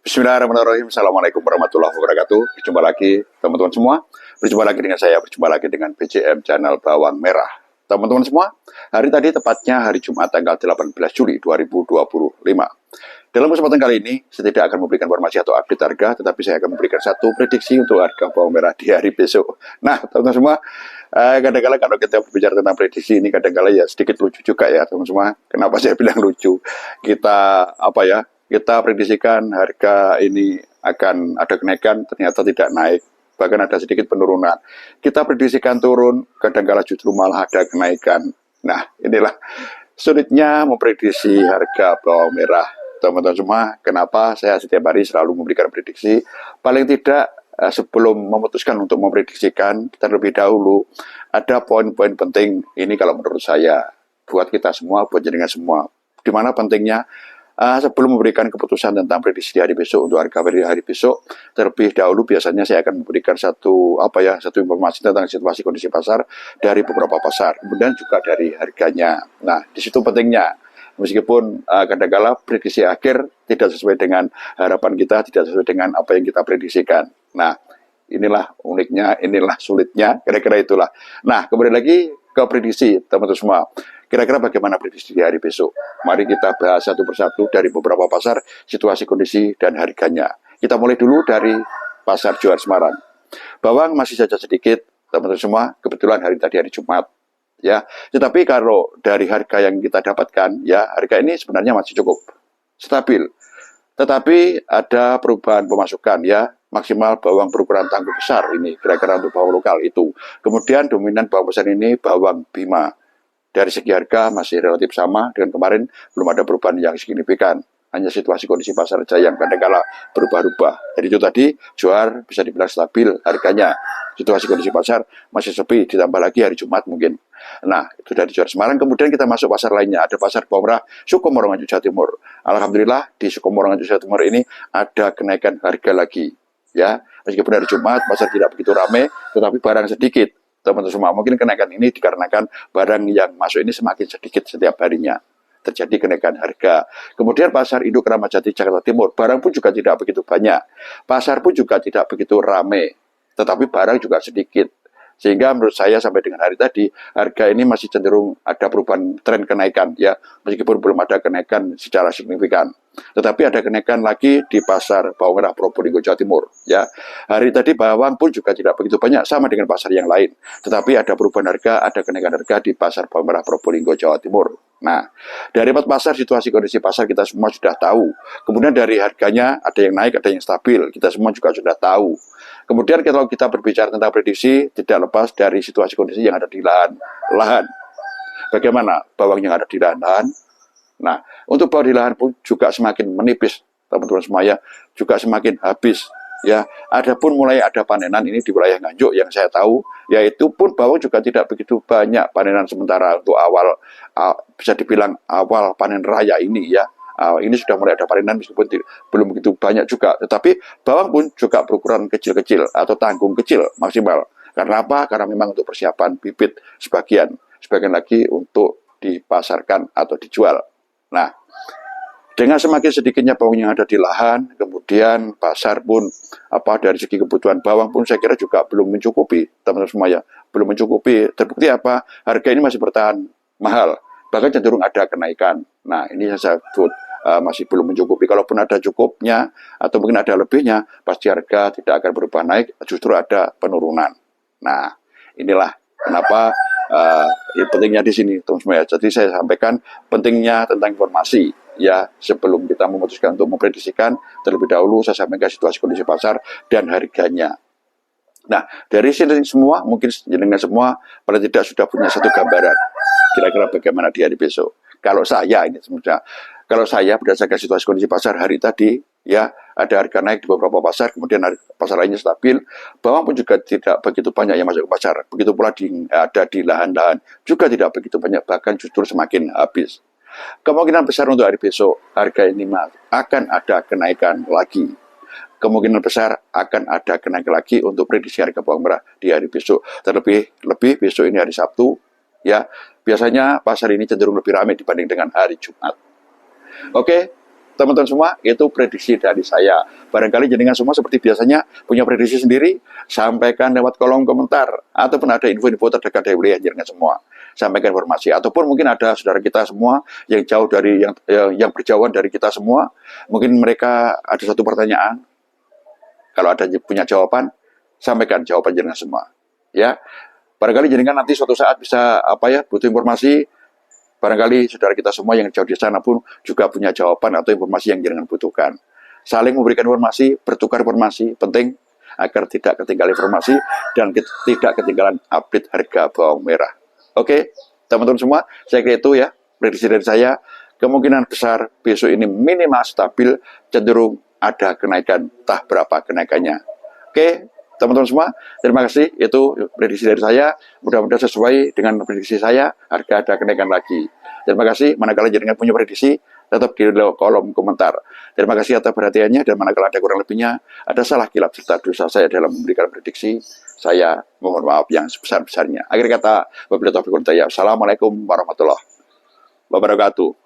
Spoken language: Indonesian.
Bismillahirrahmanirrahim. Assalamualaikum warahmatullahi wabarakatuh. Berjumpa lagi teman-teman semua. Berjumpa lagi dengan saya. Berjumpa lagi dengan BCM Channel Bawang Merah. Teman-teman semua, hari tadi tepatnya hari Jumat tanggal 18 Juli 2025. Dalam kesempatan kali ini, saya tidak akan memberikan informasi atau update harga, tetapi saya akan memberikan satu prediksi untuk harga bawang merah di hari besok. Nah, teman-teman semua, kadang-kadang kalau kita berbicara tentang prediksi ini, kadang-kadang ya sedikit lucu juga ya, teman-teman semua. Kenapa saya bilang lucu? Kita prediksikan harga ini akan ada kenaikan, ternyata tidak naik, bahkan ada sedikit penurunan. Kita prediksikan turun, kadang-kala justru malah ada kenaikan. Nah, inilah sulitnya memprediksi harga bawang merah. Teman-teman semua, kenapa saya setiap hari selalu memberikan prediksi? Paling tidak sebelum memutuskan untuk memprediksikan, terlebih dahulu ada poin-poin penting ini kalau menurut saya, buat kita semua, buat jaringan semua. Di mana pentingnya? Sebelum memberikan keputusan tentang prediksi di hari besok untuk harga hari besok, terlebih dahulu biasanya saya akan memberikan satu informasi tentang situasi kondisi pasar dari beberapa pasar, kemudian juga dari harganya. Nah, di situ pentingnya, meskipun kadang-kala prediksi akhir tidak sesuai dengan harapan kita, tidak sesuai dengan apa yang kita prediksikan. Nah, inilah uniknya, inilah sulitnya, kira-kira itulah. Nah, kembali lagi ke prediksi, teman-teman semua. Kira-kira bagaimana prediksi di hari besok? Mari kita bahas satu persatu dari beberapa pasar, situasi kondisi dan harganya. Kita mulai dulu dari pasar Johar Semarang. Bawang masih saja sedikit, teman-teman semua. Kebetulan hari tadi hari Jumat, ya. Tetapi kalau dari harga yang kita dapatkan, ya harga ini sebenarnya masih cukup stabil. Tetapi ada perubahan pemasukan, ya. Maksimal bawang berukuran tangguh besar ini, kira-kira untuk bawang lokal itu. Kemudian dominan bawang besar ini bawang Bima. Dari segi harga masih relatif sama dengan kemarin, belum ada perubahan yang signifikan. Hanya situasi kondisi pasar saja yang kadang-kala berubah-ubah. Jadi itu tadi, Johar bisa dibilang stabil harganya. Situasi kondisi pasar masih sepi, ditambah lagi hari Jumat mungkin. Nah, itu dari Johar Semarang. Kemudian kita masuk pasar lainnya. Ada pasar bawang merah Sukomoro Nganjuk Jawa Timur. Alhamdulillah di Sukomoro Nganjuk Jawa Timur ini ada kenaikan harga lagi. Ya, meskipun hari Jumat pasar tidak begitu ramai, tetapi barang sedikit. Teman-teman semua, mungkin kenaikan ini dikarenakan barang yang masuk ini semakin sedikit setiap harinya. Terjadi kenaikan harga. Kemudian pasar induk Kramat Jati Jakarta Timur, barang pun juga tidak begitu banyak. Pasar pun juga tidak begitu ramai, tetapi barang juga sedikit. Sehingga menurut saya sampai dengan hari tadi, harga ini masih cenderung ada perubahan tren kenaikan, ya, meskipun belum ada kenaikan secara signifikan. Tetapi ada kenaikan lagi di pasar bawang merah Probolinggo Jawa Timur, ya. Hari tadi bawang pun juga tidak begitu banyak, sama dengan pasar yang lain. Tetapi ada perubahan harga, ada kenaikan harga di pasar bawang merah Probolinggo Jawa Timur. Nah, dari 4 pasar, situasi kondisi pasar kita semua sudah tahu. Kemudian dari harganya ada yang naik, ada yang stabil, kita semua juga sudah tahu. Kemudian kalau kita berbicara tentang prediksi, tidak lepas dari situasi kondisi yang ada di lahan. Bagaimana bawang yang ada di lahan? Nah, untuk bawang di lahan pun juga semakin menipis, teman-teman semuanya, juga semakin habis. Ya, adapun mulai ada panenan ini di wilayah Nganjuk yang saya tahu, yaitu pun bawang juga tidak begitu banyak panenan sementara untuk awal, bisa dibilang awal panen raya ini, ya. Ini sudah mulai ada panenan meskipun belum begitu banyak juga. Tetapi bawang pun juga berukuran kecil-kecil atau tanggung kecil maksimal. Karena apa? Karena memang untuk persiapan bibit sebagian lagi untuk dipasarkan atau dijual. Nah, dengan semakin sedikitnya bawang yang ada di lahan, kemudian pasar pun dari segi kebutuhan bawang pun saya kira juga belum mencukupi, teman-teman semuanya. Belum mencukupi. Terbukti apa? Harga ini masih bertahan mahal. Bahkan cenderung ada kenaikan. Nah, ini saya sebut masih belum mencukupi. Kalaupun ada cukupnya atau mungkin ada lebihnya, pasti harga tidak akan berubah naik, justru ada penurunan. Nah, inilah kenapa pentingnya di sini, teman-teman. Jadi saya sampaikan pentingnya tentang informasi. Ya, sebelum kita memutuskan untuk memprediksikan, terlebih dahulu saya sampaikan situasi kondisi pasar dan harganya. Nah, dari sini semua, mungkin dengan semua, paling tidak sudah punya satu gambaran. Kira-kira bagaimana di hari besok. Kalau saya berdasarkan situasi kondisi pasar hari tadi, ya ada harga naik di beberapa pasar, kemudian pasar lainnya stabil, bawang pun juga tidak begitu banyak yang masuk ke pasar. Begitu pula ada di lahan-lahan juga tidak begitu banyak, bahkan justru semakin habis. Kemungkinan besar untuk hari besok harga ini akan ada kenaikan lagi. kemungkinan besar akan ada kenaikan lagi untuk prediksi harga bawang merah di hari besok. Terlebih besok ini hari Sabtu, ya. Biasanya pasar ini cenderung lebih ramai dibanding dengan hari Jumat. Oke, teman-teman semua, itu prediksi dari saya. Barangkali jenengan semua seperti biasanya punya prediksi sendiri, sampaikan lewat kolom komentar, ataupun ada info-info terdekat dari wilayah jenengan semua. Sampaikan informasi, ataupun mungkin ada saudara kita semua yang jauh dari yang berjauhan dari kita semua, mungkin mereka ada satu pertanyaan. Kalau ada punya jawaban, sampaikan jawaban jenengan semua. Ya, barangkali jenengan nanti suatu saat bisa butuh informasi. Barangkali saudara kita semua yang jauh di sana pun juga punya jawaban atau informasi yang jenengan butuhkan. Saling memberikan informasi, bertukar informasi, penting agar tidak ketinggalan informasi dan tidak ketinggalan update harga bawang merah. Oke, teman-teman semua, saya kira itu ya prediksi dari saya. Kemungkinan besar besok ini minimal stabil, cenderung ada kenaikan, entah berapa kenaikannya. Oke, teman-teman semua, terima kasih. Itu prediksi dari saya. Mudah-mudahan sesuai dengan prediksi saya, harga ada kenaikan lagi. Terima kasih. Manakala jenengan punya prediksi, tetap di kolom komentar. Terima kasih atas perhatiannya, dan manakala ada kurang lebihnya, ada salah kilap serta dosa saya dalam memberikan prediksi, saya mohon maaf yang sebesar-besarnya. Akhir kata, wabillahi taufiq wal hidayah. Assalamualaikum warahmatullahi wabarakatuh.